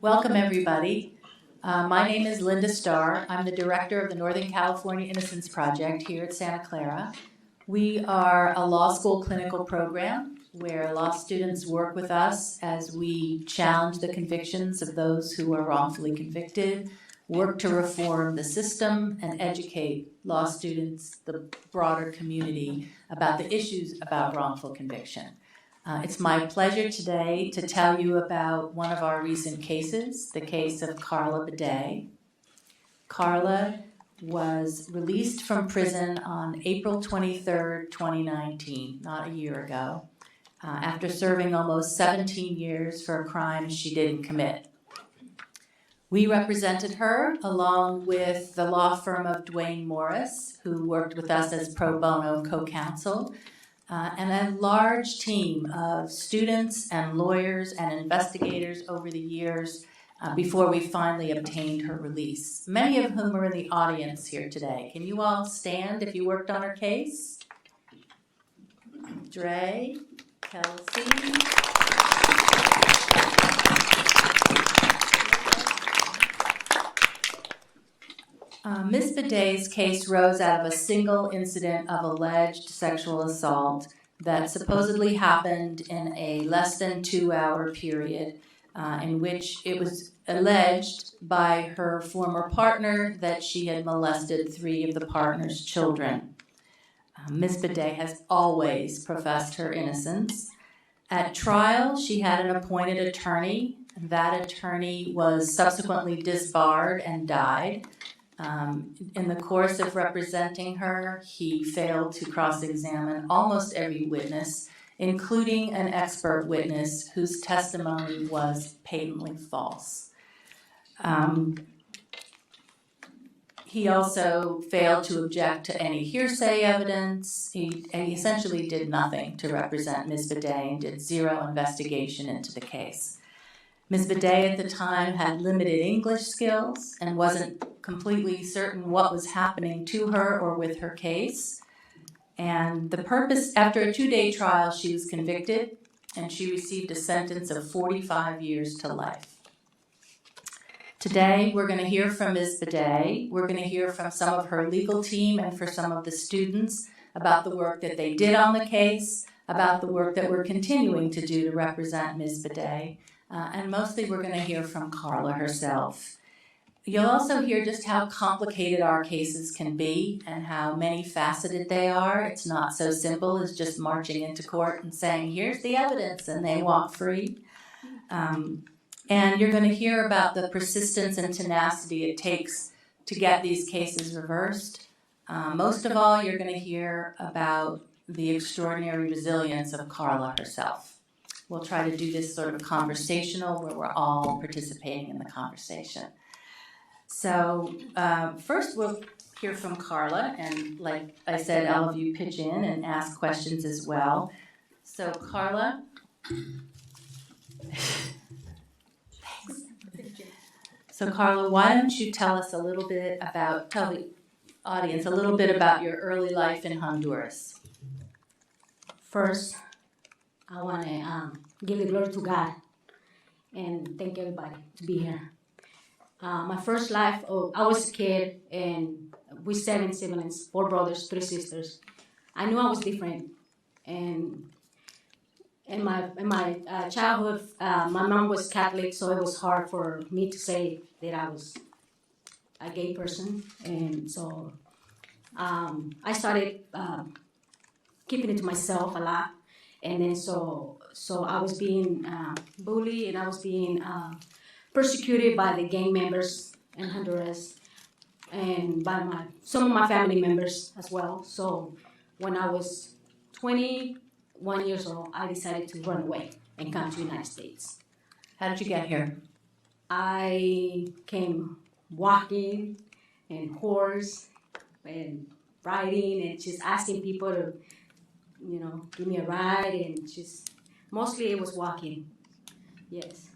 Welcome, everybody. My name is Linda Starr. I'm the director of the Northern California Innocence Project here at Santa Clara. We are a law school clinical program where law students work with us as we challenge the convictions of those who are wrongfully convicted, work to reform the system, and educate law students, the broader community, about the issues about wrongful conviction. It's my pleasure today to tell you about one of our recent cases, the case of Karla Baday. Karla was released from prison on April 23rd, 2019, not a year ago, after serving almost 17 years for a crime she didn't commit. We represented her along with the law firm of Dwayne Morris, who worked with us as pro bono co-counsel, and a large team of students and lawyers and investigators over the years before we finally obtained her release, many of whom are in the audience here today. Can you all stand if you worked on her case? Dre, Kelsey. Ms. Baday's case rose out of a single incident of alleged sexual assault that supposedly happened in a less than 2-hour period in which it was alleged by her former partner that she had molested 3 of the partner's children. Ms. Baday has always professed her innocence. At trial, she had an appointed attorney. That attorney was subsequently disbarred and died. In the course of representing her, he failed to cross-examine almost every witness, including an expert witness whose testimony was patently false. He also failed to object to any hearsay evidence. He essentially did nothing to represent Ms. Baday and did zero investigation into the case. Ms. Baday at the time had limited English skills and wasn't completely certain what was happening to her or with her case. And the purpose, after a 2-day trial, she was convicted and she received a sentence of 45 years to life. Today, we're going to hear from Ms. Baday. We're going to hear from some of her legal team and for some of the students about the work that they did on the case, about the work that we're continuing to do to represent Ms. Baday. And mostly we're going to hear from Karla herself. You'll also hear just how complicated our cases can be and how many faceted they are. It's not so simple as just marching into court and saying, here's the evidence, and they walk free. And you're going to hear about the persistence and tenacity it takes to get these cases reversed. Most of all, you're going to hear about the extraordinary resilience of Karla herself. We'll try to do this sort of conversational where we're all participating in the conversation. So first we'll hear from Karla, and like I said, all of you pitch in and ask questions as well. So Karla. Thanks. So Karla, why don't you tell us a little bit about, tell the audience a little bit about your early life in Honduras. First, I want to give the glory to God and thank everybody to be here. My first life, I was a kid and with 7 siblings, 4 brothers, 3 sisters. I knew I was different. And in my childhood, my mom was Catholic, so it was hard for me to say that I was a gay person. And so I started keeping it to myself a lot. And then so I was being bullied and I was being persecuted by the gang members in Honduras and by some of my family members as well. So when I was 21 years old, I decided to run away and come to the United States. How did you get here? I came walking and horse and riding and just asking people to give me a ride, and just mostly it was walking. Yes.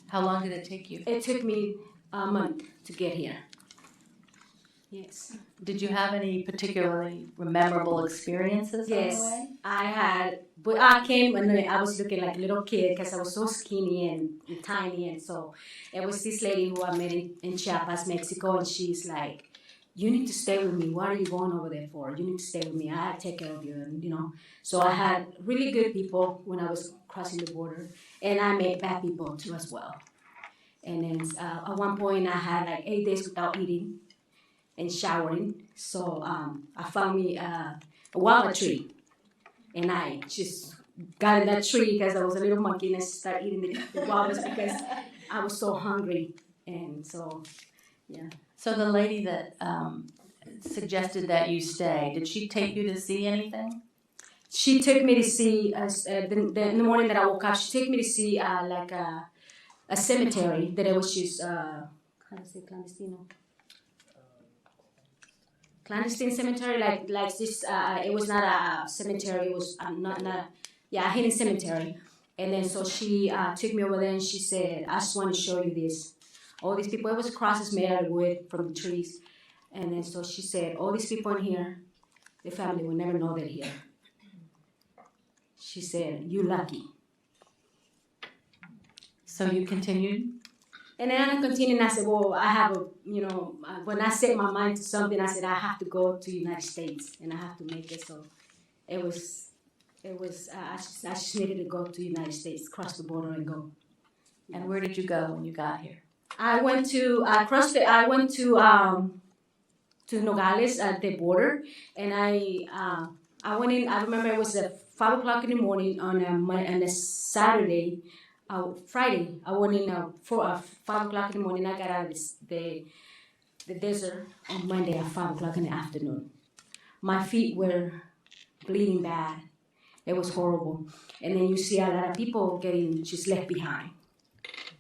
How long did it take you? It took me a month to get here. Yes. Did you have any particularly memorable experiences on the Yes, way? I had, but I came and I was looking like a little kid because I was so skinny and tiny, and so it was this lady who I met in Chiapas, Mexico, and she's like, "You need to stay with me. What are you going over there for? You need to stay with me. I'll take care of you." And so I had really good people when I was crossing the border, and I met bad people too as well. And then at one point I had like 8 days without eating and showering. So I found me a guava tree, and I just got in that tree because I was a little monkey, and I started eating the guavas because I was so hungry. And so, yeah. So the lady that suggested that you stay, did she take you to see anything? She took me to see, in the morning that I woke up, she took me to see like a cemetery that it was just, how do I say clandestino? Clandestine cemetery, like this. It was not a cemetery. It was a hidden cemetery. And then so she took me over there and she said, "I just want to show you this. All these people. It was crosses made out of wood from the trees." And then so she said, "All these people in here, the family will never know they're here." She said, "You lucky." So you continued? And then I continued, and I said, "Well, I have when I set my mind to something, I said I have to go to the United States, and I have to make it." So it was. I just needed to go to the United States, cross the border, and go. And where did you go when you got here? I went to Nogales at the border, and I went in. I remember it was at 5 o'clock in the morning on a Saturday. Friday, I went in 5 o'clock in the morning. I got out of the desert on Monday at 5 o'clock in the afternoon. My feet were bleeding bad. It was horrible. And then you see a lot of people getting just left behind.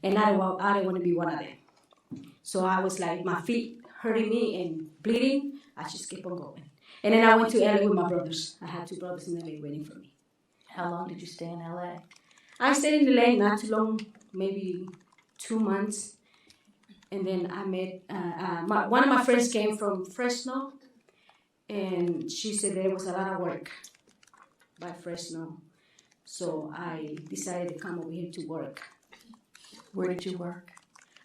And I didn't want to be one of them. So I was like, my feet hurting me and bleeding. I just kept on going. And then I went to LA with my brothers. I had 2 brothers in LA waiting for me. How long did you stay in LA? I stayed in LA not too long, maybe 2 months. And then I met, one of my friends came from Fresno, and she said there was a lot of work by Fresno. So I decided to come over here to work. Where did you work?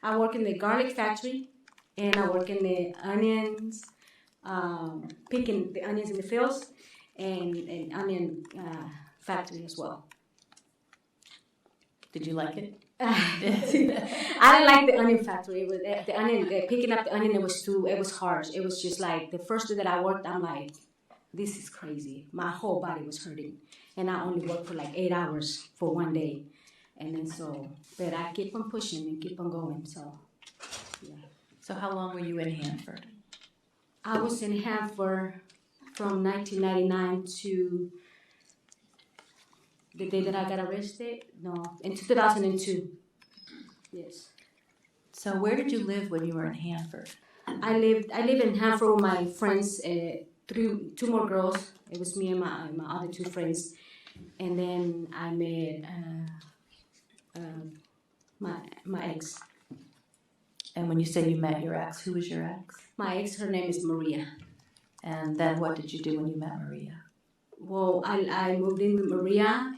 I work in the garlic factory, and I work in the onions, picking the onions in the fields, and onion factory as well. Did you like it? I didn't like the onion factory. It was the onion, picking up the onion. It was harsh. It was just like the first day that I worked, I'm like, this is crazy. My whole body was hurting, and I only worked for like 8 hours for one day, and then but I keep on pushing and keep on going. So, yeah. So how long were you in Hanford? I was in Hanford from 1999 to the day that I got arrested. No, in 2002. Yes. So where did you live when you were in Hanford? I lived in Hanford with my friends, 2 more girls. It was me and my other 2 friends. And then I met my ex. And when you say you met your ex, who was your ex? My ex, her name is Maria. And then what did you do when you met Maria? Well, I moved in with Maria,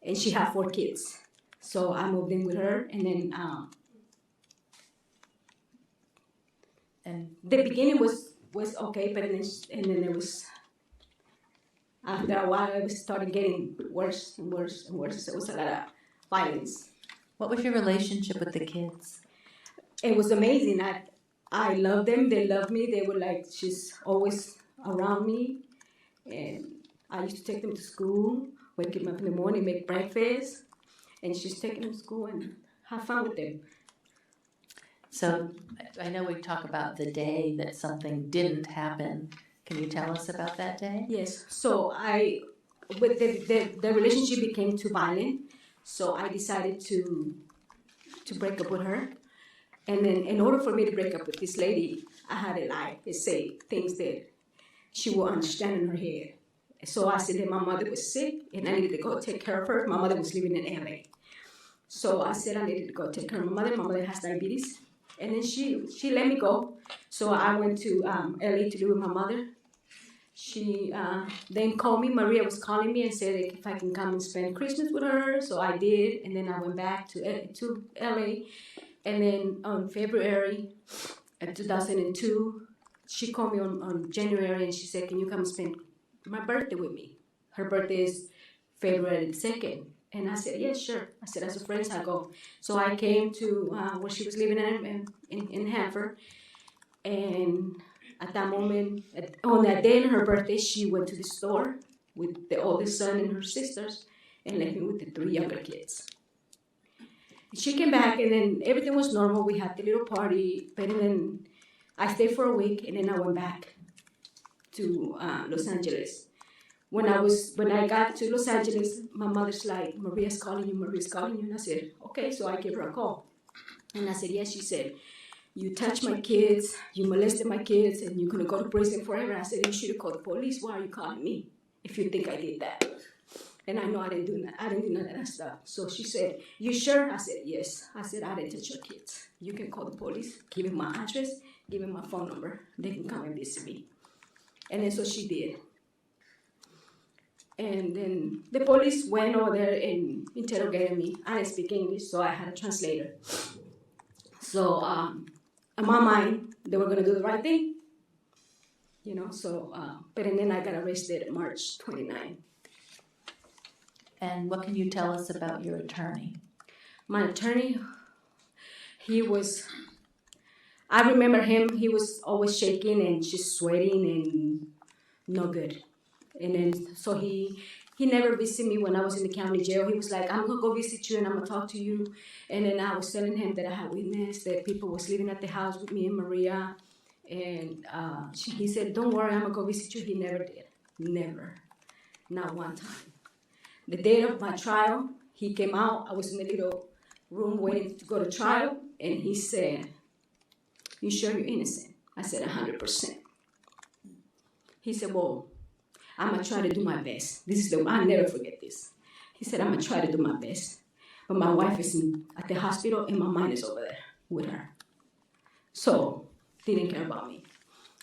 and she had 4 kids. So I moved in with her, and then and the beginning was okay, but then it was, after a while it started getting worse and worse and worse. So it was a lot of violence. What was your relationship with the kids? It was amazing. I loved them. They loved me. They were like, she's always around me, and I used to take them to school, wake them up in the morning, make breakfast, and she's taking them to school and have fun with them. So I know we talk about the day that something didn't happen. Can you tell us about that day? Yes. So with the relationship became too violent, so I decided to break up with her. And then in order for me to break up with this lady, I had to lie and say things that she will understand in her head. So I said that my mother was sick and I needed to go take care of her. My mother was living in LA. So I said I needed to go take care of my mother. My mother has diabetes. And then she let me go. So I went to LA to live with my mother. She then called me. Maria was calling me and said if I can come and spend Christmas with her. So I did, and then I went back to LA. And then on February 2002, she called me on January and she said, "Can you come and spend my birthday with me?" Her birthday is February 2nd. And I said, "Yes, sure." I said, "As a friend, I go." So I came to where she was living in Hanford. And at that moment, on that day on her birthday, she went to the store with the oldest son and her sisters and left me with the 3 younger kids. She came back, and then everything was normal. We had the little party, but then I stayed for a week, and then I went back to Los Angeles. When I got to Los Angeles, my mother's like, Maria's calling you, and I said, okay, so I gave her a call. And I said, yes. She said, you touched my kids, you molested my kids, and you're going to go to prison forever. I said, you should have called the police. Why are you calling me if you think I did that? And I know I didn't do that. I didn't do none of that stuff. So she said, you sure? I said, yes. I said, I didn't touch your kids. You can call the police, give him my address, give him my phone number. They can come and visit me. And then so she did. And then the police went over there and interrogated me. I didn't speak English, so I had a translator. So in my mind, they were going to do the right thing. You know, so, but and then I got arrested March 29. And what can you tell us about your attorney? My attorney, I remember him, he was always shaking and just sweating and no good. And then, so he never visited me when I was in the county jail. He was like, I'm going to go visit you and I'm going to talk to you. And then I was telling him that I had witnessed that people was living at the house with me and Maria. And he said, don't worry, I'm going to go visit you. He never did. Never. Not one time. The day of my trial, he came out. I was in the little room waiting to go to trial. And he said, you sure you're innocent? I said, 100%. He said, well, I'm going to try to do my best. I'll never forget this. He said, I'm going to try to do my best. But my wife is at the hospital and my mind is over there with her. So, didn't care about me.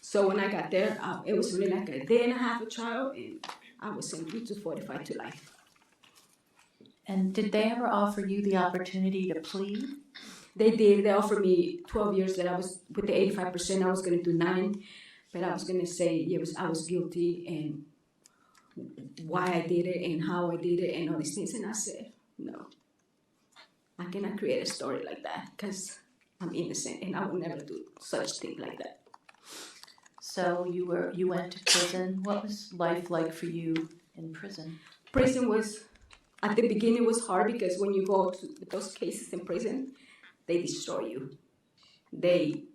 So when I got there, it was really like a day and a half of trial and I was sentenced to 45 to life. And did they ever offer you the opportunity to plead? They did. They offered me 12 years that I was, with the 85%, I was going to do 9. But I was going to say I was guilty and why I did it and how I did it and all these things. And I said, no, I cannot create a story like that because I'm innocent and I would never do such thing like that. So you went to prison. What was life like for you in prison? Prison was, at the beginning, was hard because when you go to those cases in prison, they destroy you. They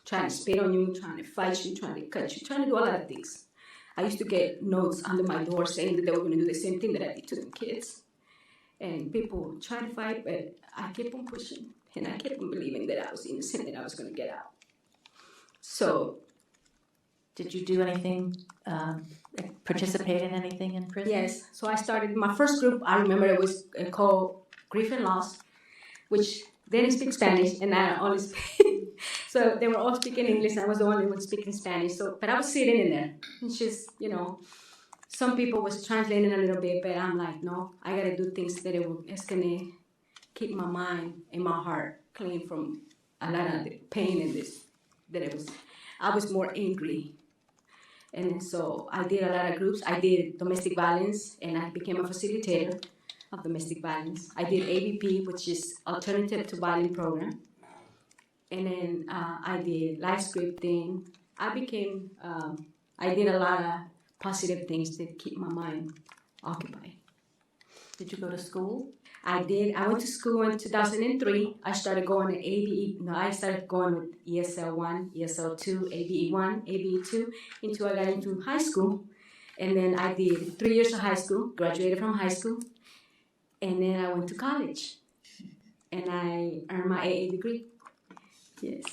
try to spit on you, trying to fight you, trying to cut you, trying to do a lot of things. I used to get notes under my door saying that they were going to do the same thing that I did to them kids. And people trying to fight, but I kept on pushing. And I kept on believing that I was innocent and I was going to get out. So, did you do anything, participate in anything in prison? Yes. So I started, my first group, I remember it was called Grief and Loss, which they didn't speak Spanish and I only speak. So they were all speaking English. I was the only one speaking Spanish. So, but I was sitting in there. It's just, some people was translating a little bit, but I'm like, no, I got to do things that it's going to keep my mind and my heart clean from a lot of the pain in this. I was more angry. And so I did a lot of groups. I did domestic violence, and I became a facilitator of domestic violence. I did AVP, which is Alternative to Violence Program. And then I did life scripting. I did a lot of positive things that keep my mind occupied. Did you go to school? I did. I went to school in 2003. I started going to I started going with ESL 1, ESL 2, ABE 1, ABE 2, until I got into high school. And then I did 3 years of high school, graduated from high school. And then I went to college. And I earned my AA degree. Yes.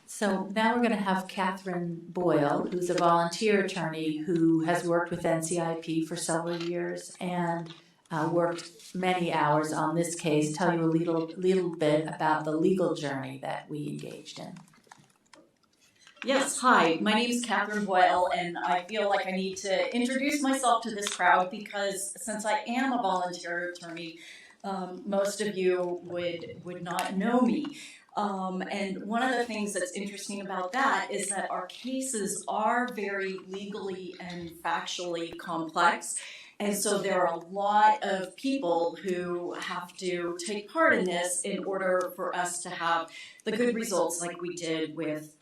So now we're going to have Catherine Boyle, who's a volunteer attorney who has worked with NCIP for several years and worked many hours on this case, tell you a little bit about the legal journey that we engaged in. Yes, hi, my name is Catherine Boyle, and I feel like I need to introduce myself to this crowd because since I am a volunteer attorney, most of you would not know me. And one of the things that's interesting about that is that our cases are very legally and factually complex. And so there are a lot of people who have to take part in this in order for us to have the good results like we did with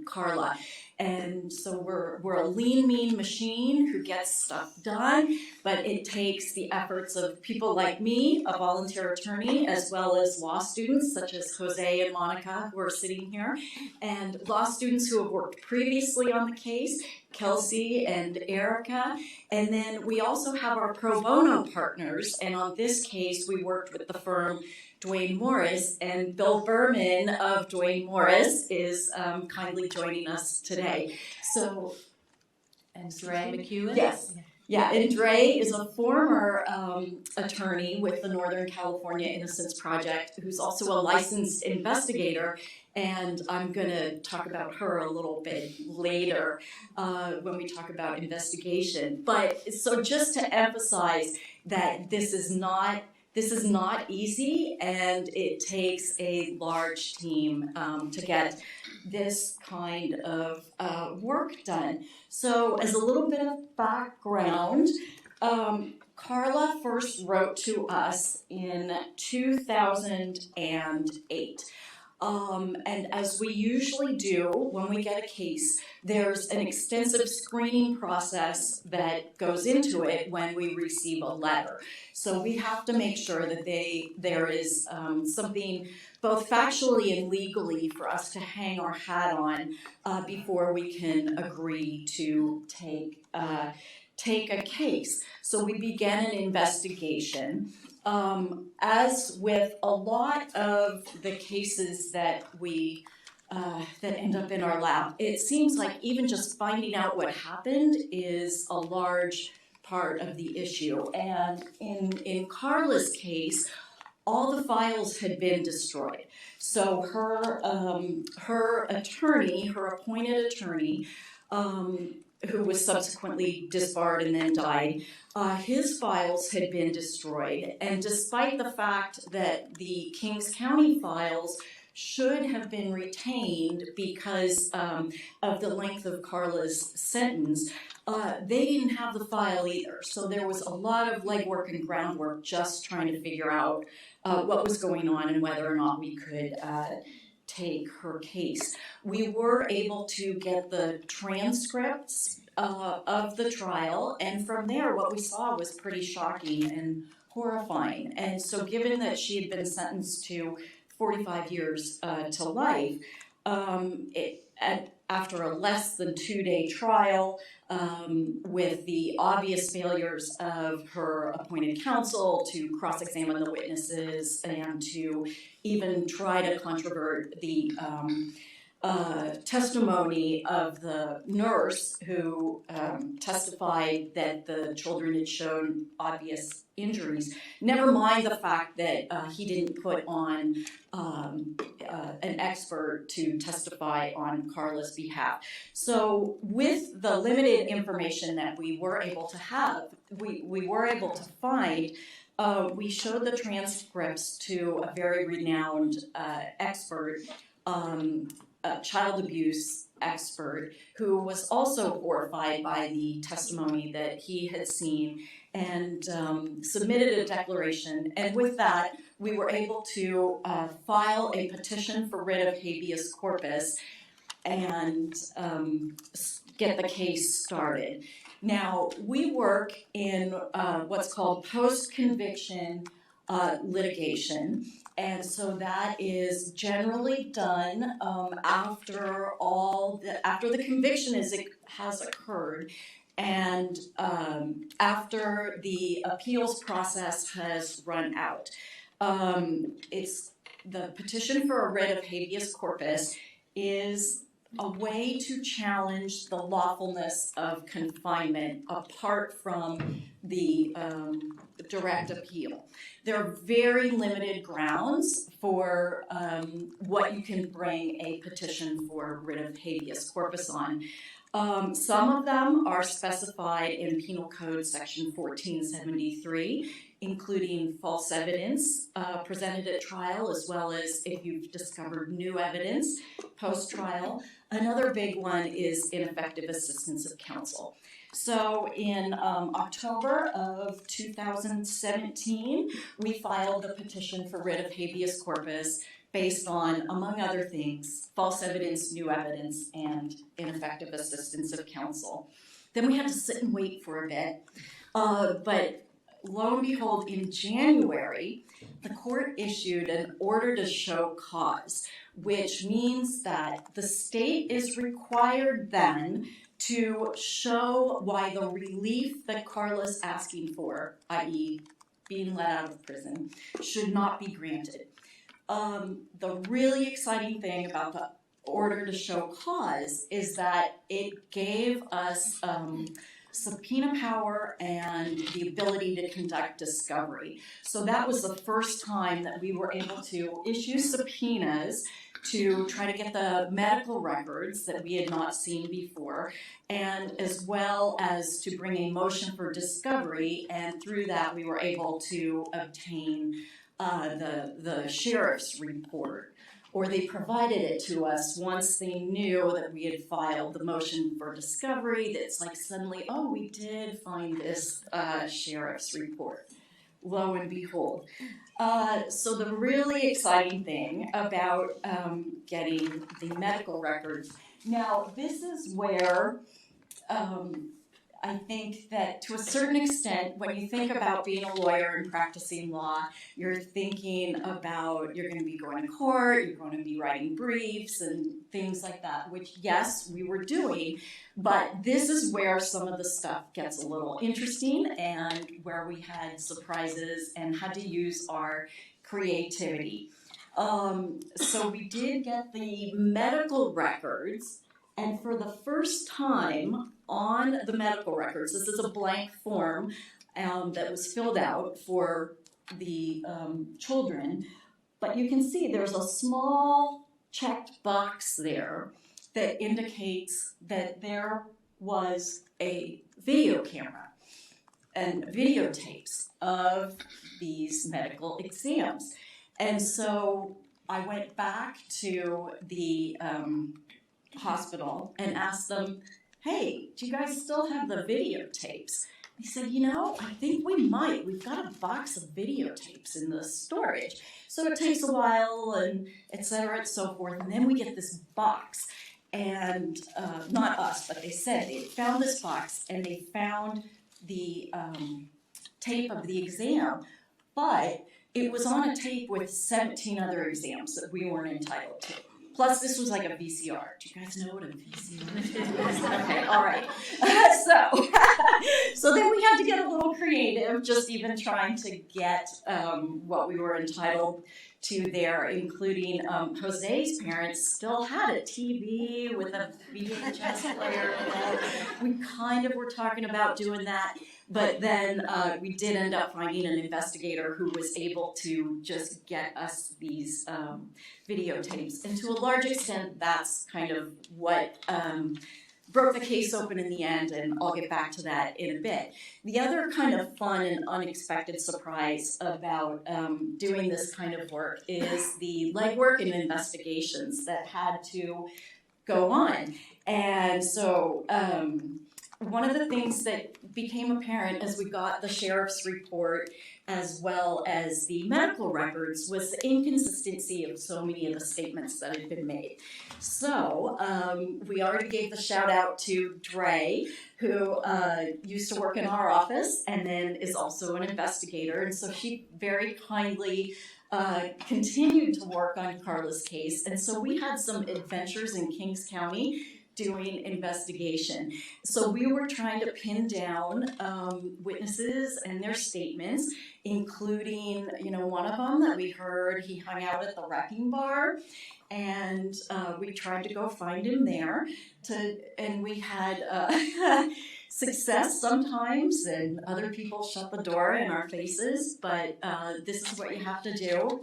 Karla. And so we're a lean, mean machine who gets stuff done, but it takes the efforts of people like me, a volunteer attorney, as well as law students such as Jose and Monica who are sitting here, and law students who have worked previously on the case, Kelsey and Erica. And then we also have our pro bono partners, and on this case we worked with the firm Dwayne Morris, and Bill Berman of Dwayne Morris is kindly joining us today. So, And Dre McEwen? yes. Yeah, and Dre is a former attorney with the Northern California Innocence Project, who's also a licensed investigator, and I'm going to talk about her a little bit later when we talk about investigation. But so just to emphasize that this is not easy, and it takes a large team to get this kind of work done. So as a little bit of background, Karla first wrote to us in 2008. And as we usually do when we get a case, there's an extensive screening process that goes into it when we receive a letter. So we have to make sure that there is something both factually and legally for us to hang our hat on before we can agree to take a case. So we began an investigation. As with a lot of the cases that we that end up in our lab, it seems like even just finding out what happened is a large part of the issue. And in Karla's case, all the files had been destroyed. So her attorney, her appointed attorney, who was subsequently disbarred and then died, his files had been destroyed. And despite the fact that the Kings County files should have been retained because of the length of Karla's sentence, they didn't have the file either. So there was a lot of legwork and groundwork just trying to figure out what was going on and whether or not we could take her case. We were able to get the transcripts of the trial, and from there what we saw was pretty shocking and horrifying. And so given that she had been sentenced to 45 years to life, after a less than 2-day trial, with the obvious failures of her appointed counsel to cross-examine the witnesses and to even try to controvert the testimony of the nurse who testified that the children had shown obvious injuries, never mind the fact that he didn't put on an expert to testify on Karla's behalf. So with the limited information that we were able to have, we were able to find, we showed the transcripts to a very renowned expert, child abuse expert, who was also horrified by the testimony that he had seen, and submitted a declaration. And with that, we were able to file a petition for writ of habeas corpus and get the case started. Now, we work in what's called post-conviction litigation, and so that is generally done after the conviction has occurred, and after the appeals process has run out. It's the petition for a writ of habeas corpus is a way to challenge the lawfulness of confinement apart from the direct appeal. There are very limited grounds for what you can bring a petition for writ of habeas corpus on. Some of them are specified in Penal Code Section 1473, including false evidence presented at trial, as well as if you've discovered new evidence post-trial. Another big one is ineffective assistance of counsel. So in October of 2017, we filed the petition for writ of habeas corpus based on, among other things, false evidence, new evidence, and ineffective assistance of counsel. Then we had to sit and wait for a bit, but lo and behold, in January, the court issued an order to show cause, which means that the state is required then to show why the relief that Karla is asking for, i.e. being let out of prison, should not be granted. The really exciting thing about the order to show cause is that it gave us subpoena power and the ability to conduct discovery. So that was the first time that we were able to issue subpoenas to try to get the medical records that we had not seen before, and as well as to bring a motion for discovery, and through that we were able to obtain the sheriff's report, or they provided it to us once they knew that we had filed the motion for discovery. That's like suddenly, oh, we did find this sheriff's report. Lo and behold. So the really exciting thing about getting the medical records, now this is where I think that to a certain extent, when you think about being a lawyer and practicing law, you're thinking about you're going to be going to court, you're going to be writing briefs and things like that, which yes, we were doing, but this is where some of the stuff gets a little interesting and where we had surprises and had to use our creativity. So we did get the medical records, and for the first time on the medical records, this is a blank form that was filled out for the children, but you can see there's a small checked box there that indicates that there was a video camera and videotapes of these medical exams. And so I went back to the hospital and asked them, hey, do you guys still have the videotapes? They said, you know, I think we might. We've got a box of videotapes in the storage. So it takes a while and et cetera and so forth. And then we get this box. And not us, but they said they found this box and they found the tape of the exam. But it was on a tape with 17 other exams that we weren't entitled to. Plus, this was like a VCR. Do you guys know what a VCR is? Okay, all right. So then we had to get a little creative, just even trying to get what we were entitled to there, including Jose's parents still had a TV with a VHS player. We kind of were talking about doing that. But then we did end up finding an investigator who was able to just get us these videotapes. And to a large extent, that's kind of what broke the case open in the end, and I'll get back to that in a bit. The other kind of fun and unexpected surprise about doing this kind of work is the legwork and investigations that had to go on. And so one of the things that became apparent as we got the sheriff's report as well as the medical records was the inconsistency of so many of the statements that had been made. So we already gave the shout out to Dre, who used to work in our office and then is also an investigator. And so she very kindly continued to work on Karla's case. And so we had some adventures in Kings County doing investigation. So we were trying to pin down witnesses and their statements, including, one of them that we heard he hung out at the wrecking bar, and we tried to go find him there. And we had success sometimes, and other people shut the door in our faces. But this is what you have to do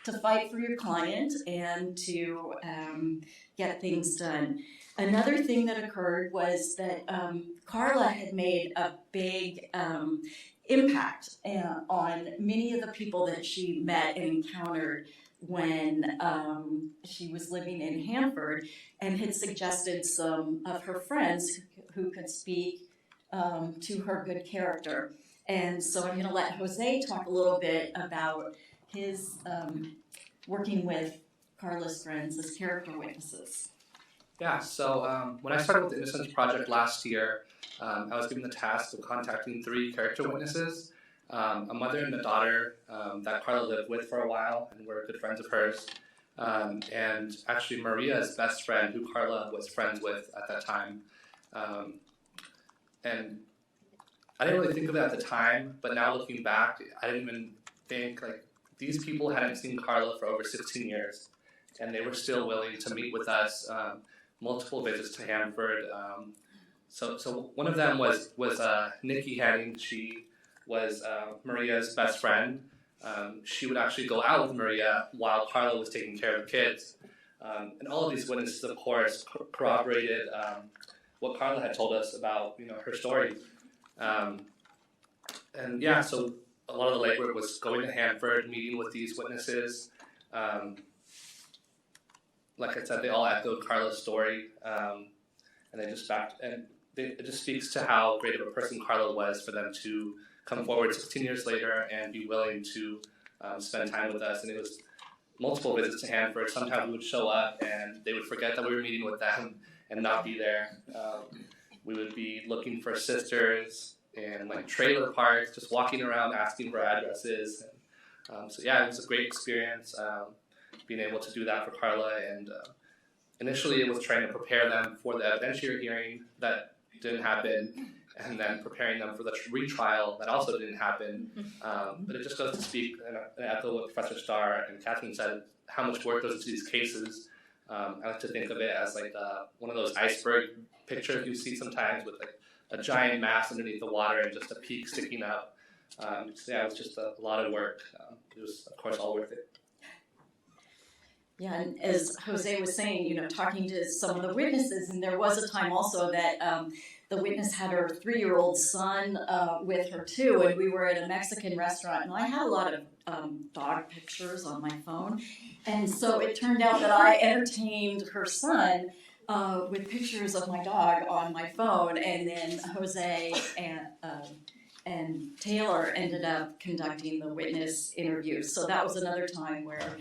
to fight for your client and to get things done. Another thing that occurred was that Karla had made a big impact on many of the people that she met and encountered when she was living in Hanford, and had suggested some of her friends who could speak to her good character. And so I'm going to let Jose talk a little bit about his working with Karla's friends as character witnesses. Yeah, so when I started with the Innocence Project last year, I was given the task of contacting 3 character witnesses, a mother and a daughter that Karla lived with for a while and were good friends of hers, and actually Maria's best friend, who Karla was friends with at that time. And I didn't really think of it at the time, but now looking back, I didn't even think, these people hadn't seen Karla for over 16 years, and they were still willing to meet with us, multiple visits to Hanford. So one of them was Nikki Henning. She was Maria's best friend. She would actually go out with Maria while Karla was taking care of the kids. And all of these witnesses, of course, corroborated what Karla had told us about, her story. And yeah, so a lot of the legwork was going to Hanford, meeting with these witnesses. Like I said, they all echoed Karla's story, and it just speaks to how great of a person Karla was for them to come forward 16 years later and be willing to spend time with us. And it was multiple visits to Hanford. Sometimes we would show up and they would forget that we were meeting with them and not be there. We would be looking for sisters in trailer parks, just walking around asking for addresses. And, so yeah, it was a great experience being able to do that for Karla. And initially it was trying to prepare them for the evidentiary hearing that didn't happen, and then preparing them for the retrial that also didn't happen. But it just goes to speak and echo what Professor Starr and Catherine said, how much work goes into these cases. I like to think of it as one of those iceberg pictures you see sometimes with a giant mass underneath the water and just a peak sticking up. So yeah, it was just a lot of work. It was, of course, all worth it. Yeah, and as Jose was saying, talking to some of the witnesses, and there was a time also that the witness had her 3-year-old son with her too, and we were at a Mexican restaurant, and I had a lot of dog pictures on my phone, and so it turned out that I entertained her son with pictures of my dog on my phone, and then Jose and Taylor ended up conducting the witness interviews. So that was another time where,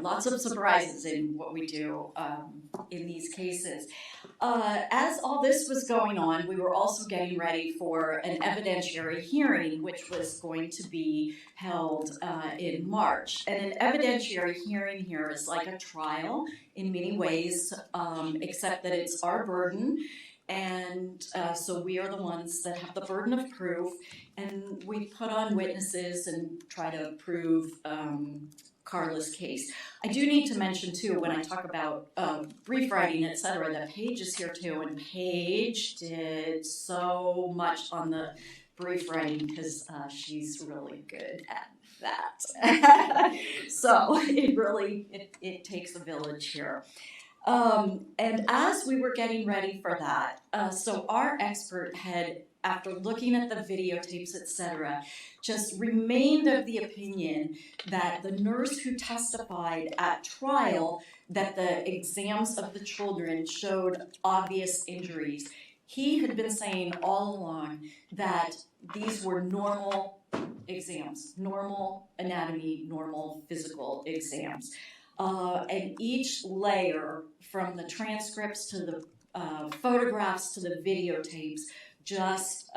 lots of surprises in what we do in these cases. As all this was going on, we were also getting ready for an evidentiary hearing, which was going to be held in March. And an evidentiary hearing here is like a trial in many ways, except that it's our burden. And so we are the ones that have the burden of proof, and we put on witnesses and try to prove Karla's case. I do need to mention too, when I talk about brief writing, etc., that Paige is here too, and Paige did so much on the brief writing because she's really good at that. So it takes a village here. And as we were getting ready for that, so our expert had, after looking at the videotapes, etc., just remained of the opinion that the nurse who testified at trial that the exams of the children showed obvious injuries. He had been saying all along that these were normal exams, normal anatomy, normal physical exams. And each layer, from the transcripts to the photographs to the videotapes, just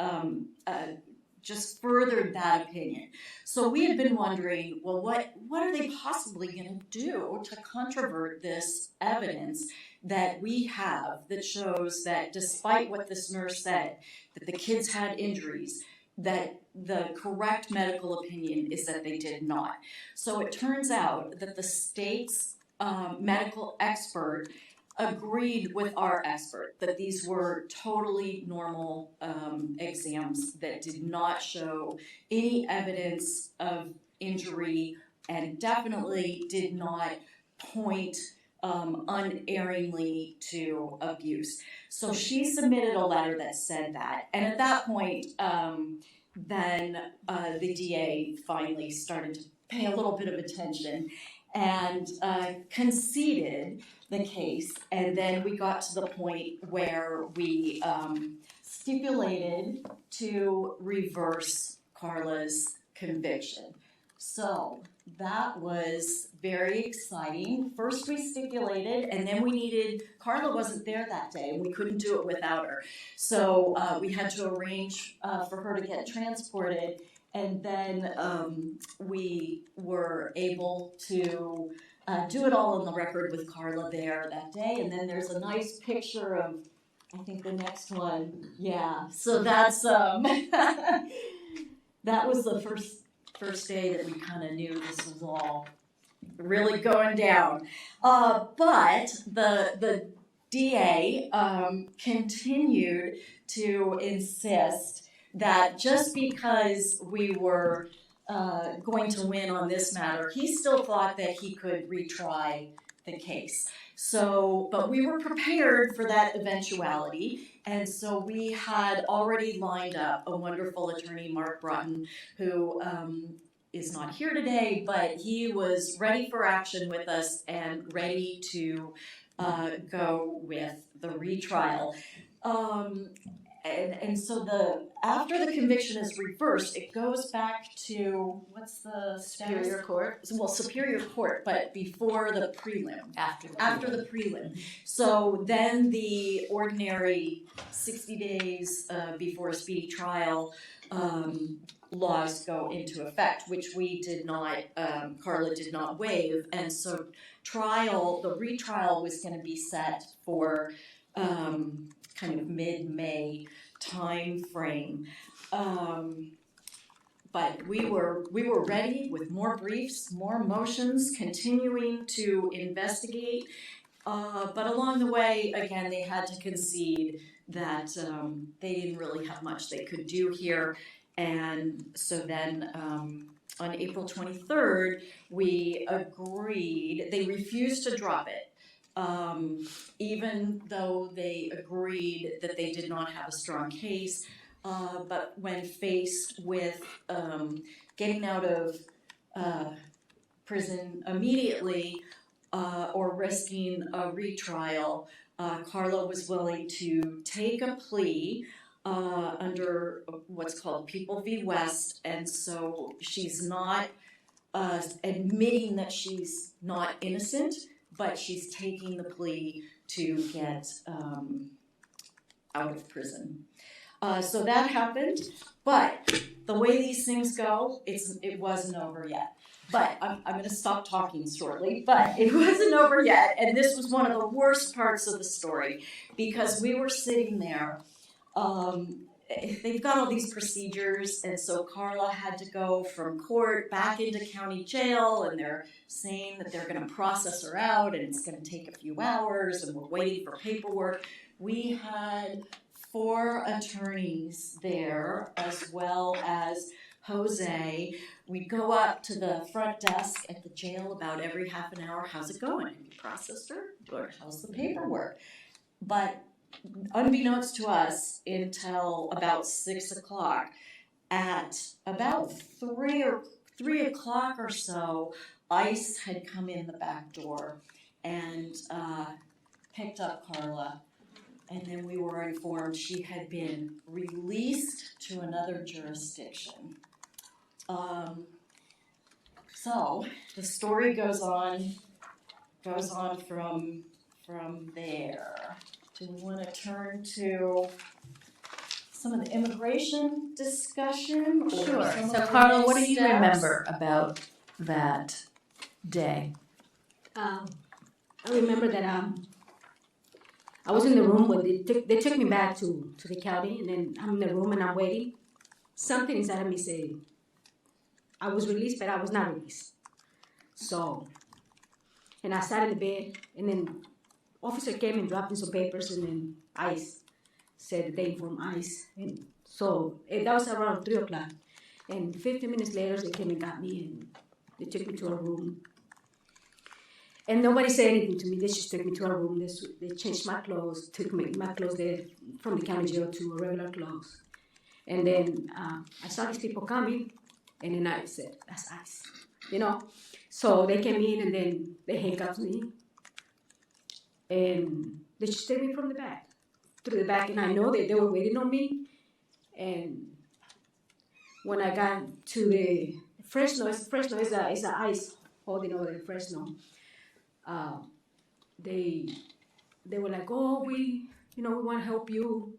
furthered that opinion. So we had been wondering, well, what are they possibly going to do to controvert this evidence that we have that shows that despite what this nurse said, that the kids had injuries, that the correct medical opinion is that they did not. So it turns out that the state's medical expert agreed with our expert that these were totally normal exams that did not show any evidence of injury and definitely did not point unerringly to abuse. So she submitted a letter that said that, and at that point, then the DA finally started to pay a little bit of attention and conceded the case, and then we got to the point where we stipulated to reverse Karla's conviction. So that was very exciting. First we stipulated, and then we needed, Karla wasn't there that day, and we couldn't do it without her. So we had to arrange for her to get transported, and then we were able to do it all on the record with Karla there that day. And then there's a nice picture of, I think the next one, yeah. So that's, that was the first day that we kind of knew this was all really going down. But the DA continued to insist that just because we were going to win on this matter, he still thought that he could retry the case. So, but we were prepared for that eventuality, and so we had already lined up a wonderful attorney, Mark Broughton, who is not here today, but he was ready for action with us and ready to go with the retrial. And so after the conviction is reversed, it goes back to, what's the status? Superior Court. Well, Superior Court, but before the prelim. After The prelim. So then the ordinary 60 days before a speedy trial laws go into effect, which we did not, Karla did not waive, and so the retrial was going to be set for kind of mid-May time frame. But we were ready with more briefs, more motions, continuing to investigate. But along the way, again, they had to concede that they didn't really have much they could do here. And so then on April 23rd, we agreed, they refused to drop it. Even though they agreed that they did not have a strong case, but when faced with getting out of prison immediately or risking a retrial, Karla was willing to take a plea under what's called People v. West, and so she's not admitting that she's not innocent, but she's taking the plea to get out of prison. So that happened, but the way these things go, it wasn't over yet. But I'm going to stop talking shortly, but it wasn't over yet, and this was one of the worst parts of the story, because we were sitting there. They've got all these procedures, and so Karla had to go from court back into county jail, and they're saying that they're going to process her out, and it's going to take a few hours, and we're waiting for paperwork. We had 4 attorneys there, as well as Jose. We go up to the front desk at the jail about every half an hour. How's it going? Have you processed her? Or how's the paperwork? But unbeknownst to us, until about 6 o'clock, at about 3 o'clock or so, ICE had come in the back door and picked up Karla, and then we were informed she had been released to another jurisdiction. So the story goes on from there. Do we want to turn to some of the immigration discussion? Or Sure. some of So the Karla, next what do you steps? remember about that day? I remember that I was in the room when they took me back to the county, and then I'm in the room and I'm waiting. Something inside of me said, I was released, but I was not released. So, and I sat in the bed, and then officer came and dropped in some papers, and then ICE said that they informed ICE. And so that was around 3 o'clock. And 15 minutes later, they came and got me, and they took me to a room. And nobody said anything to me. They just took me to a room. They changed my clothes, took my clothes there from the county jail to regular clothes. And then I saw these people coming, and then I said, that's ICE, you know? So they came in, and then they handcuffed me. And they just took me from the back, through the back. And I know that they were waiting on me. And when I got to the Fresno is an ICE holding over the Fresno. They were like, oh, we want to help you.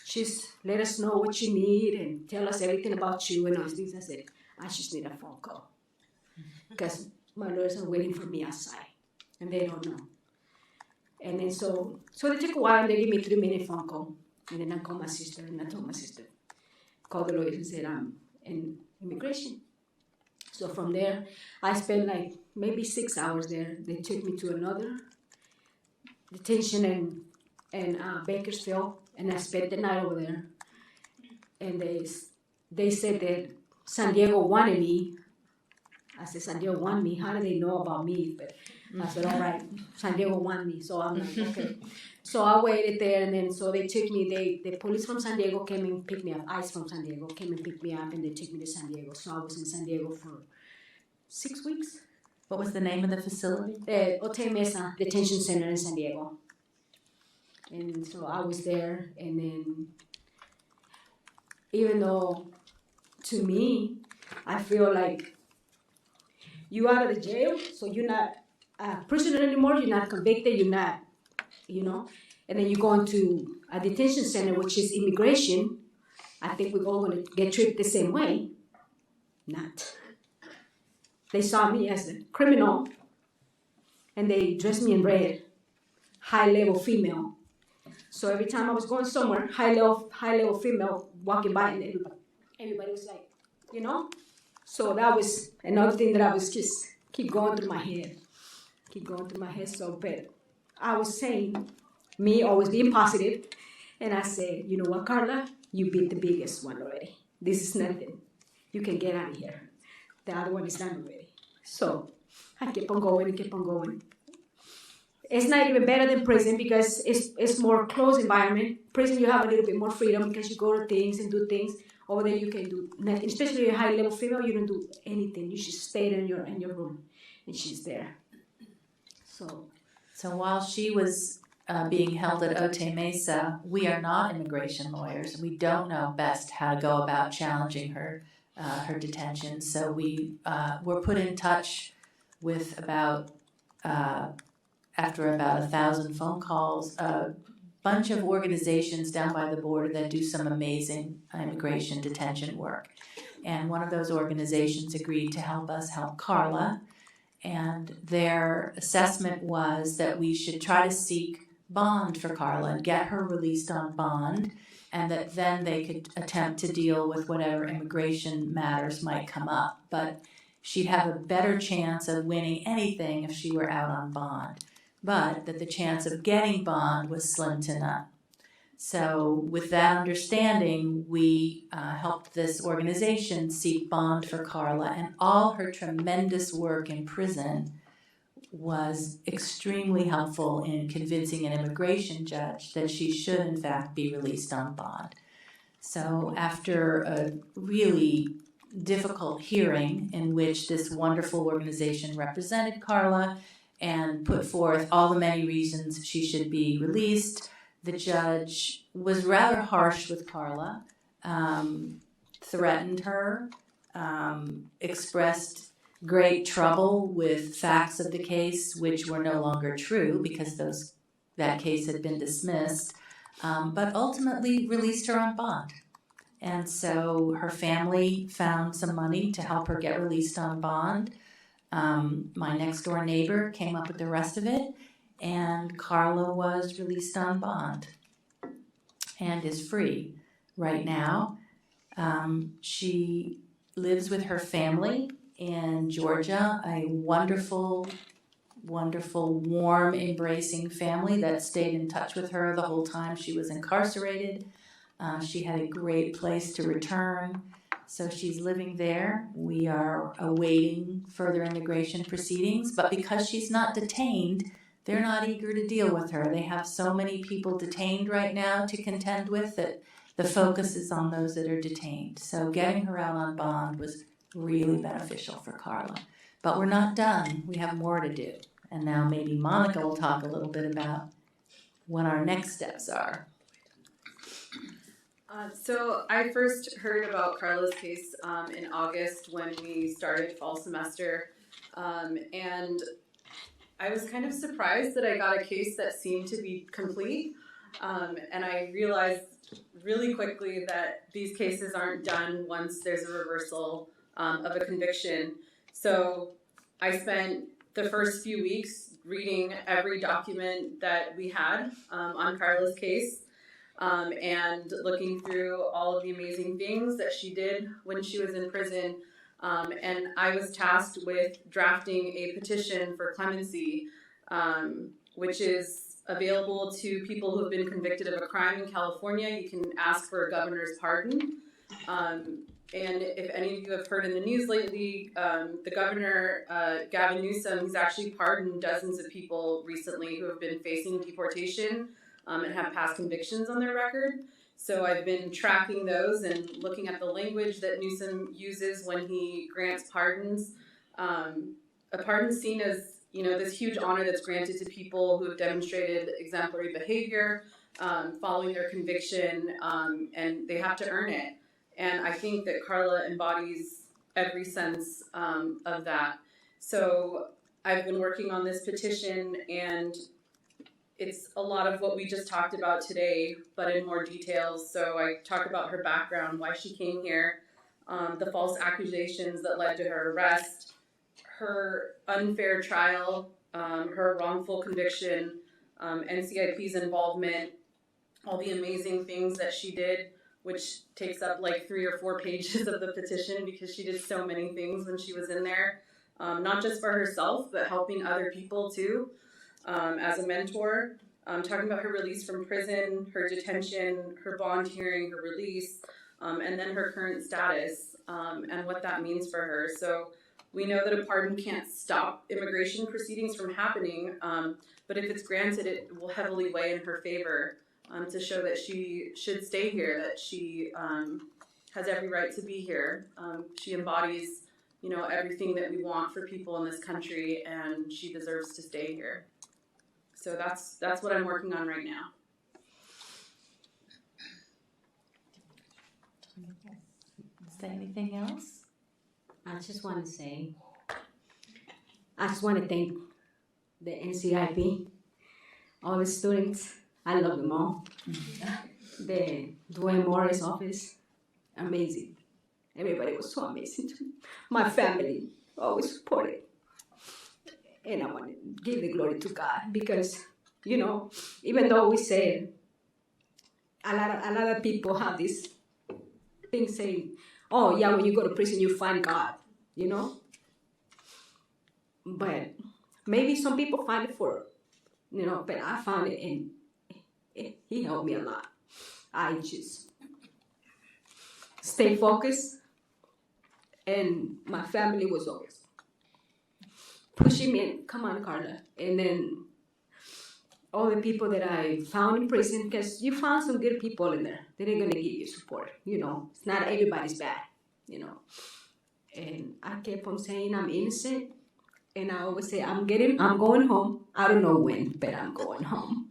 Just let us know what you need and tell us everything about you and all these things. I said, I just need a phone call because my lawyers are waiting for me outside and they don't know. And then so they took a while and they gave me a 3-minute phone call. And then I called my sister and I told my sister, called the lawyers and said, I'm in immigration. So from there, I spent like maybe 6 hours there. They took me to another detention in Bakersfield, and I spent the night over there. And they said that San Diego wanted me. I said, San Diego wanted me? How do they know about me? But I said, all right, San Diego wanted me. So I'm like, okay. So I waited there, and then so they took me. The police from San Diego came and picked me up. ICE from San Diego came and picked me up, and they took me to San Diego. So I was in San Diego for 6 weeks. What was the name of the facility? The Otay Mesa Detention Center in San Diego. And so I was there, and then even though to me, I feel like you out of the jail, so you're not a prisoner anymore, you're not convicted, you're not, and then you go into a detention center, which is immigration. I think we're all going to get treated the same way. Not. They saw me as a criminal, and they dressed me in red, high-level female. So every time I was going somewhere, high-level female walking by, and everybody was like, So that was another thing that I was just keep going through my head. So, but I was saying, me always being positive, and I said, you know what, Karla, you beat the biggest one already. This is nothing. You can get out of here. The other one is done already. So I kept on going. It's not even better than prison because it's more closed environment. Prison, you have a little bit more freedom because you go to things and do things. Over there, you can do nothing. Especially a high-level female, you don't do anything. You just stay in your room, and she's there. So while she was being held at Otay Mesa, we are not immigration lawyers. We don't know best how to go about challenging her detention. So we were put in touch with after about 1,000 phone calls, a bunch of organizations down by the border that do some amazing immigration detention work. And one of those organizations agreed to help us help Karla. And their assessment was that we should try to seek bond for Karla and get her released on bond, and that then they could attempt to deal with whatever immigration matters might come up. But she'd have a better chance of winning anything if she were out on bond, but that the chance of getting bond was slim to none. So with that understanding, we helped this organization seek bond for Karla, and all her tremendous work in prison was extremely helpful in convincing an immigration judge that she should in fact be released on bond. So after a really difficult hearing in which this wonderful organization represented Karla and put forth all the many reasons she should be released, the judge was rather harsh with Karla, threatened her, expressed great trouble with facts of the case which were no longer true because that case had been dismissed, but ultimately released her on bond. And so her family found some money to help her get released on bond. My next door neighbor came up with the rest of it. and Karla was released on bond and is free right now. She lives with her family in Georgia, a wonderful, warm, embracing family that stayed in touch with her the whole time she was incarcerated. She had a great place to return, so she's living there. We are awaiting further immigration proceedings, but because she's not detained, they're not eager to deal with her. They have so many people detained right now to contend with that the focus is on those that are detained. So getting her out on bond was really beneficial for Karla. But we're not done. We have more to do. And now maybe Monica will talk a little bit about what our next steps are. So I first heard about Karla's case in August when we started fall semester, and I was kind of surprised that I got a case that seemed to be complete, and I realized really quickly that these cases aren't done once there's a reversal of a conviction. So I spent the first few weeks reading every document that we had on Karla's case. And looking through all of the amazing things that she did when she was in prison. And I was tasked with drafting a petition for clemency, which is available to people who have been convicted of a crime in California. You can ask for a governor's pardon. And if any of you have heard in the news lately, the governor, Gavin Newsom, he's actually pardoned dozens of people recently who have been facing deportation and have past convictions on their record. So I've been tracking those and looking at the language that Newsom uses when he grants pardons. A pardon seen as, this huge honor that's granted to people who have demonstrated exemplary behavior following their conviction, and they have to earn it. And I think that Karla embodies every sense of that. So I've been working on this petition, and it's a lot of what we just talked about today, but in more details. So I talk about her background, why she came here, the false accusations that led to her arrest, her unfair trial, her wrongful conviction, NCIP's involvement, all the amazing things that she did, which takes up like 3 or 4 pages of the petition because she did so many things when she was in there, not just for herself, but helping other people too. As a mentor, talking about her release from prison, her detention, her bond hearing, her release, and then her current status, and what that means for her. So we know that a pardon can't stop immigration proceedings from happening, but if it's granted, it will heavily weigh in her favor to show that she should stay here, that she has every right to be here. She embodies, everything that we want for people in this country, and she deserves to stay here. So that's what I'm working on right now. Say anything else? I just want to thank the NCIP, all the students. I love them all. The Dwayne Morris office, amazing. Everybody was so amazing to me. My family always supported. And I want to give the glory to God because, even though we say a lot of people have this thing saying, oh yeah, when you go to prison you find God, But maybe some people find it but I found it and he helped me a lot. I just stay focused, and my family was always pushing me in, come on, Karla. And then all the people that I found in prison, because you found some good people in there. They're going to give you support, It's not everybody's bad, And I kept on saying I'm innocent. And I always say, I'm going home. I don't know when, but I'm going home.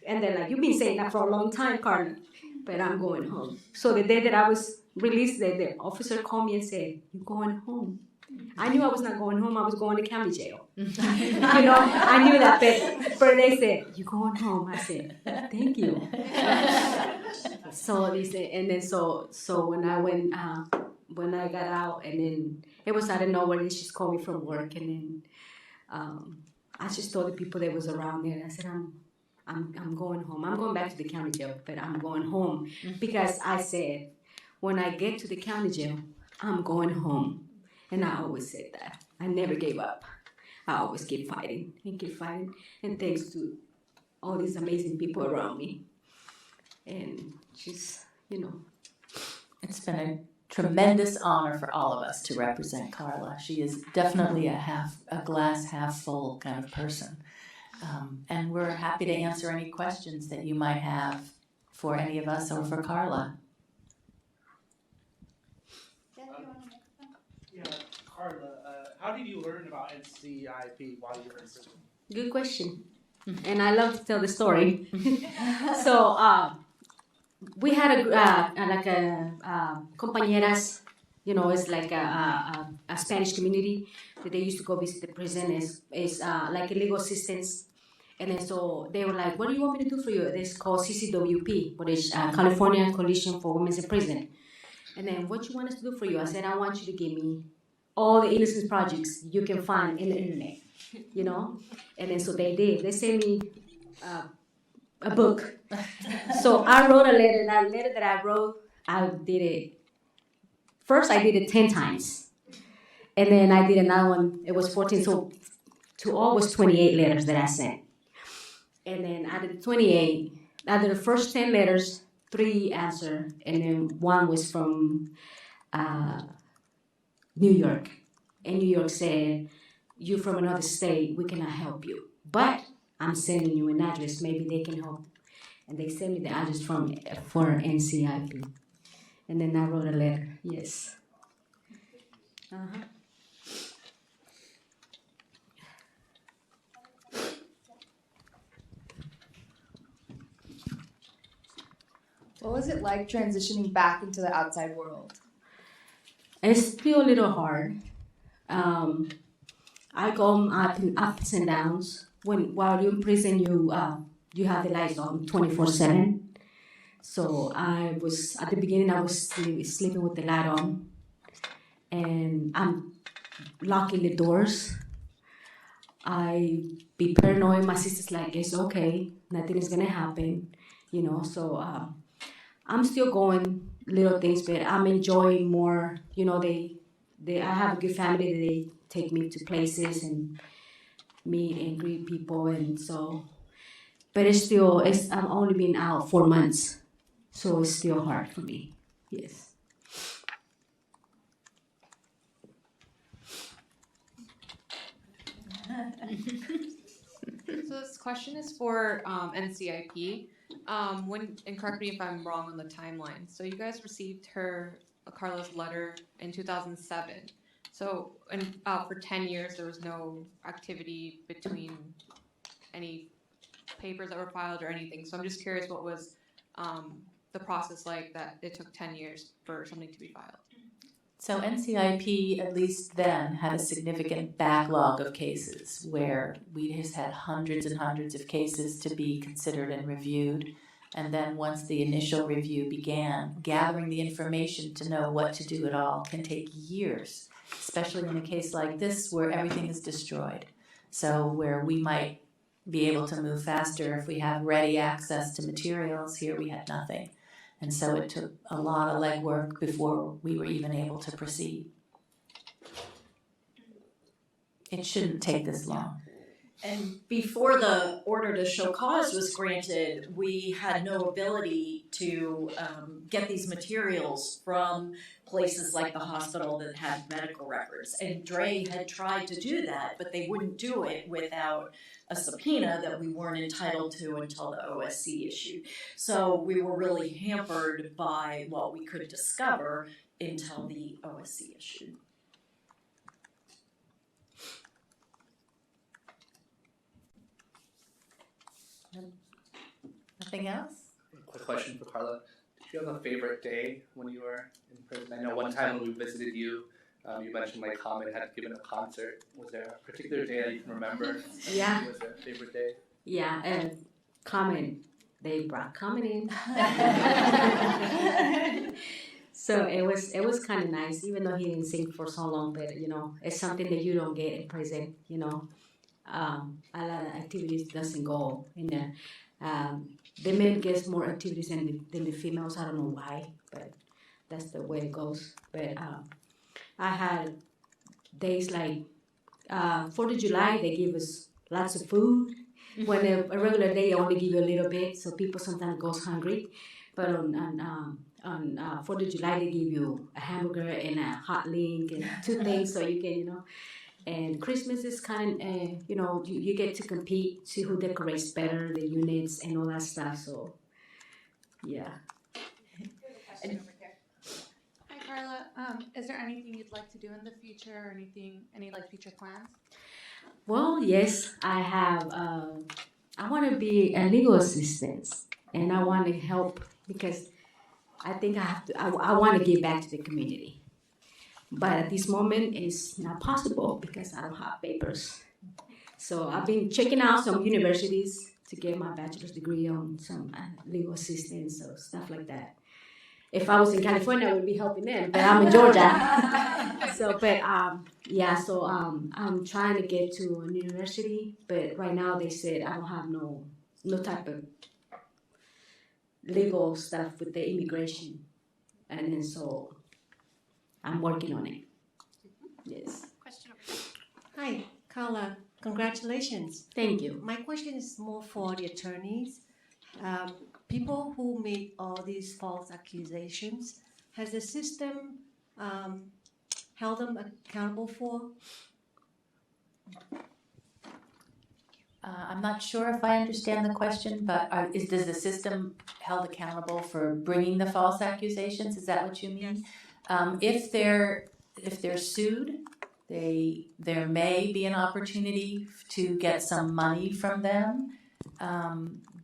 And they're like, you've been saying that for a long time, Karla, but I'm going home. So the day that I was released, the officer called me and said, you're going home. I knew I was not going home. I was going to county jail. I knew that. But they said, you're going home. I said, thank you. So they said, and then so when I went, when I got out, and then it was out of nowhere, and she called me from work, and then I just told the people that was around there, I said, I'm going home. I'm going back to the county jail, but I'm going home because I said, when I get to the county jail, I'm going home. And I always said that. I never gave up. I always keep fighting and keep fighting. And thanks to all these amazing people around me. And just, It's been a tremendous honor for all of us to represent Karla. She is definitely a glass half full kind of person. And we're happy to answer any questions that you might have for any of us or for Karla. Yeah, Karla, how did you learn about NCIP while you were in prison? good question. And I love to tell the story. So, we had compañeras, it's like a Spanish community that they used to go visit the prison is like a legal assistance. And then so they were like, what do you want me to do for you? It's called CCWP, which is California Coalition for Women in Prison. And then what you want us to do for you? I said, I want you to give me all the innocence projects you can find in the internet, And then so they did. They sent me a book. So I wrote a letter, and that letter that I wrote, I did it. First, I did it 10 times. And then I did another one. It was 14. So to all was 28 letters that I sent. And then out of the 28, out of the first 10 letters, 3 answered. And then 1 was from New York. And New York said, you're from another state, we cannot help you. But I'm sending you an address, maybe they can help. And they sent me the address for NCIP. And then I wrote a letter, yes. What was it like transitioning back into the outside world? It's still a little hard. I go ups and downs. While you're in prison, you have the lights on 24/7. So I was at the beginning. I was sleeping with the light on, and I'm locking the doors. I be paranoid. My sister's like, it's okay, nothing is gonna happen, So I'm still going little things, but I'm enjoying more. I have a good family. They take me to places and meet and greet people, and so. But I'm only been out 4 months, so it's still hard for me. Yes. So this question is for NCIP. And correct me if I'm wrong on the timeline. So you guys received Karla's letter in 2007. So for 10 years there was no activity between any papers that were filed or anything. So I'm just curious, what was the process like that it took 10 years for something to be filed? So NCIP, at least then, had a significant backlog of cases where we just had hundreds and hundreds of cases to be considered and reviewed. And then once the initial review began, gathering the information to know what to do at all can take years, especially in a case like this where everything is destroyed. So where we might be able to move faster if we have ready access to materials, here we had nothing. And so it took a lot of legwork before we were even able to proceed. It shouldn't take this long. And before the order to show cause was granted, we had no ability to get these materials from places like the hospital that had medical records. And Dre had tried to do that, but they wouldn't do it without a subpoena that we weren't entitled to until the OSC issued. So we were really hampered by what we could discover until the OSC issued. Nothing else? Quick question for Karla. Did you have a favorite day when you were in prison? I know one time when we visited you, you mentioned like Common had given a concert. Was there a particular day that you can remember? Yeah. Was there a favorite day? Yeah, and Common, they brought Common in. So it was kind of nice, even though he didn't sing for so long. But it's something that you don't get in prison. a lot of activities doesn't go in there. The men gets more activities than the females. I don't know why, but that's the way it goes. But I had days like 4th of July, they give us lots of food. When a regular day, they only give you a little bit, so people sometimes goes hungry. But on 4th of July, they give you a hamburger and a hot link and 2 things, so you can, And Christmas is kind of, you get to compete, see who decorates better, the units and all that stuff. So, yeah. Hi, Karla. Is there anything you'd like to do in the future, or any future plans? Well, yes, I have. I want to be a legal assistant, and I want to help because I think I have to. I want to give back to the community, but at this moment, it's not possible because I don't have papers. So I've been checking out some universities to get my bachelor's degree on some legal assistance or stuff like that. If I was in California, I would be helping them, but I'm in Georgia. I'm trying to get to a university, but right now they said I don't have no type of legal stuff with the immigration, and then so I'm working on it. Yes. Question over here. Hi, Karla. Congratulations. Thank you. My question is more for the attorneys. People who make all these false accusations, has the system held them accountable for? I'm not sure if I understand the question, but does the system held accountable for bringing the false accusations? Is that what you mean? If they're sued, there may be an opportunity to get some money from them.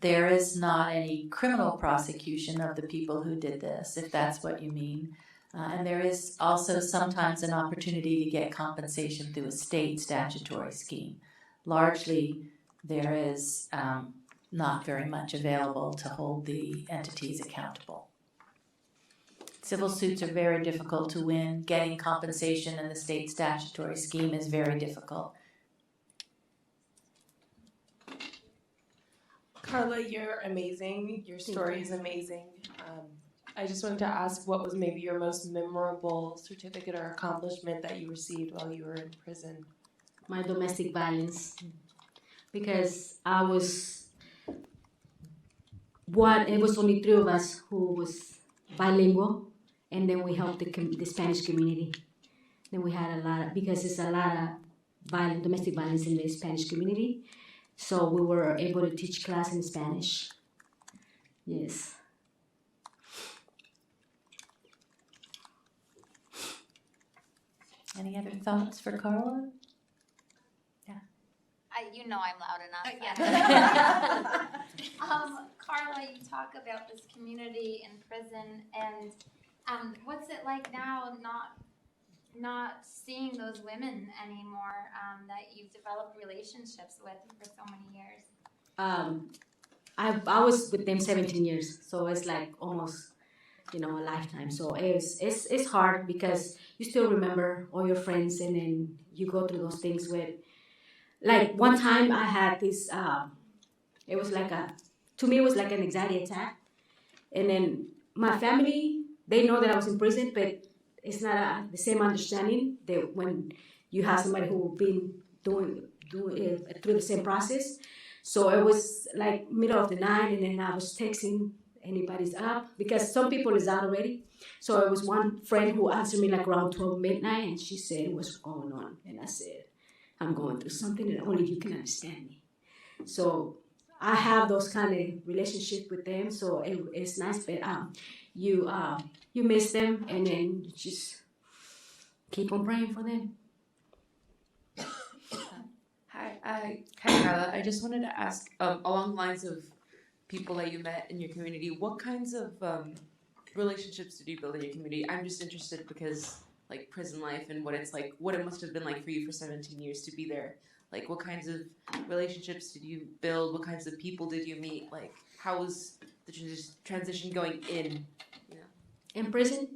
There is not any criminal prosecution of the people who did this, if that's what you mean. And there is also sometimes an opportunity to get compensation through a state statutory scheme. Largely, there is not very much available to hold the entities accountable. Civil suits are very difficult to win. Getting compensation in the state statutory scheme is very difficult. Karla, you're amazing. Your story is amazing. I just wanted to ask, what was maybe your most memorable certificate or accomplishment that you received while you were in prison? My domestic violence, because it was only 3 of us who was bilingual, and then we helped the Spanish community. Then we had because it's a lot of domestic violence in the Spanish community. So we were able to teach class in Spanish. Yes. Any other thoughts for Karla? Yeah. I'm loud enough. Karla, you talk about this community in prison, and what's it like now not seeing those women anymore that you've developed relationships with for so many years? I was with them 17 years, so it's like almost, a lifetime. So it's hard because you still remember all your friends, and then you go through those things with, like one time I had this, it was like to me it was like an anxiety attack, and then my family, they know that I was in prison, but it's not the same understanding that when you have somebody who's been doing it through the same process. So it was like middle of the night, and then I was texting anybody's up because some people is out already. So it was one friend who answered me like around 12 midnight, and she said, "What's going on?" And I said, "I'm going through something that only you can understand me." So I have those kind of relationships with them. So it's nice, but you miss them, and then you just keep on praying for them. Hi, Karla. I just wanted to ask, along the lines of people that you met in your community, what kinds of relationships did you build in your community? I'm just interested because, like, prison life and what it's like, what it must have been like for you for 17 years to be there. Like, what kinds of relationships did you build? What kinds of people did you meet? Like, how was the transition going in? In prison,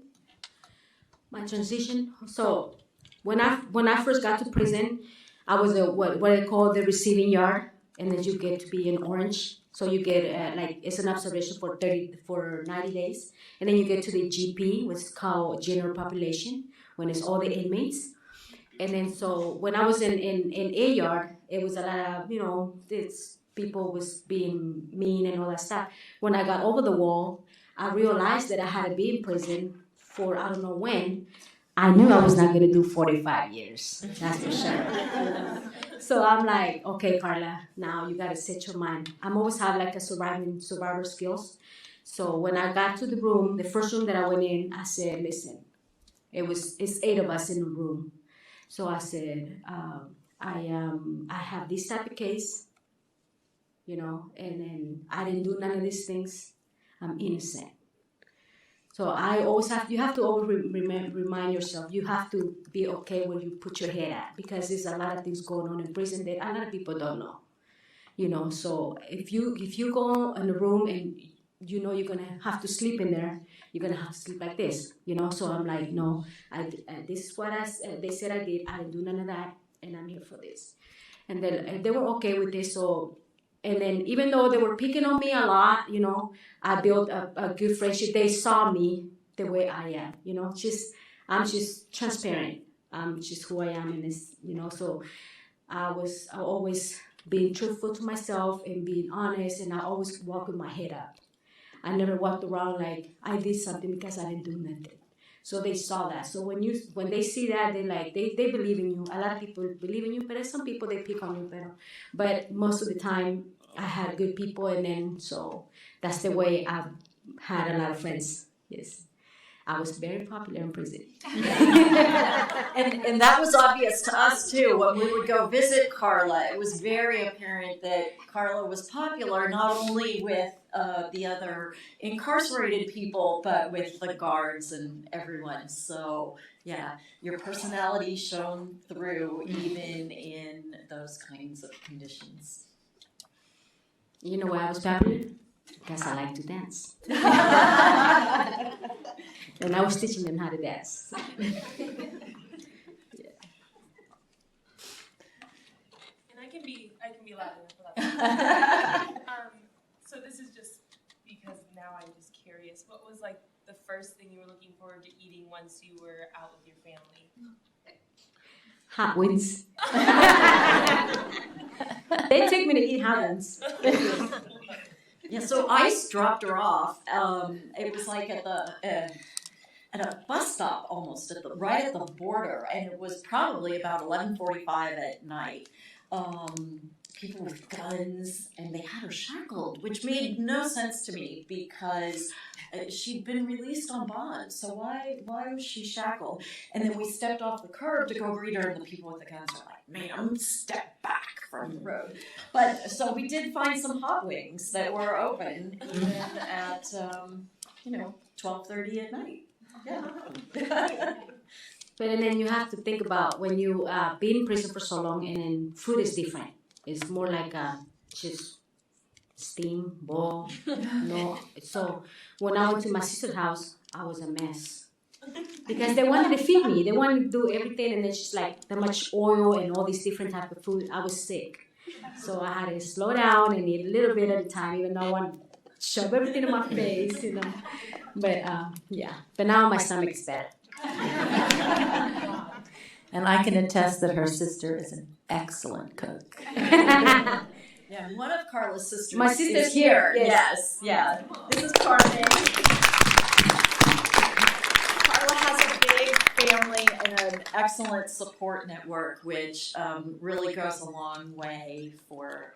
my transition. So when I first got to prison, I was what I call the receiving yard, and then you get to be in orange. So you get like it's an observation for 90 days, and then you get to the GP, which is called general population, when it's all the inmates. And then so when I was in A yard, it was a lot of this people was being mean and all that stuff. When I got over the wall, I realized that I had to be in prison for I don't know when. I knew I was not going to do 45 years. That's for sure. So I'm like, okay, Karla, now you got to set your mind. I'm always have like a survivor skills. So when I got to the room, the first room that I went in, I said, listen, it's 8 of us in the room. So I said, I have this type of case, and then I didn't do none of these things. I'm innocent. So you have to always remind yourself, you have to be okay where you put your head at, because there's a lot of things going on in prison that a lot of people don't know. So if you go in a room and you're gonna have to sleep in there, you're gonna have to sleep like this, So I'm like, no, this is what they said I did. I didn't do none of that, and I'm here for this. And then they were okay with this. So, and then even though they were picking on me a lot, I built a good friendship. They saw me the way I am, I'm just transparent. I'm just who I am in this, So I always being truthful to myself and being honest, and I always walk with my head up. I never walked around like I did something because I didn't do nothing. So they saw that. So when they see that, they believe in you. A lot of people believe in you, but some people they pick on you. But most of the time, I had good people, and then so that's the way I've had a lot of friends. Yes, I was very popular in prison. And that was obvious to us too. When we would go visit Karla, it was very apparent that Karla was popular not only with the other incarcerated people, but with the guards and everyone. So yeah, your personality shone through even in those kinds of conditions. You know why I was popular? Because I like to dance. And I was teaching them how to dance. And I can be loud enough for that. So this is just because now I'm just curious. What was like the first thing you were looking forward to eating once you were out with your family? Hot wings. They take me to eat hot wings. Yeah, so ICE dropped her off. It was like at a bus stop almost, right at the border, and it was probably about 11:45 at night. People with guns, and they had her shackled, which made no sense to me because she'd been released on bond. So why was she shackled? And then we stepped off the curb to go greet her, and the people with the guns were like, "Ma'am, step back from the road." But so we did find some hot wings that were open even at 12:30 at night. Yeah. But and then you have to think about when you been in prison for so long, and then food is different. It's more like just steam, boil. No. So when I went to my sister's house, I was a mess. Because they wanted to feed me. They wanted to do everything, and it's just like that much oil and all these different type of food. I was sick. So I had to slow down and eat a little bit at a time, even though I wanted to shove everything in my face, But yeah. But now my stomach is better. And I can attest that her sister is an excellent cook. Yeah, one of Karla's sisters. My sister's is here. Yes. Yeah. This is Carmen. Karla has a big family and an excellent support network, which really goes a long way for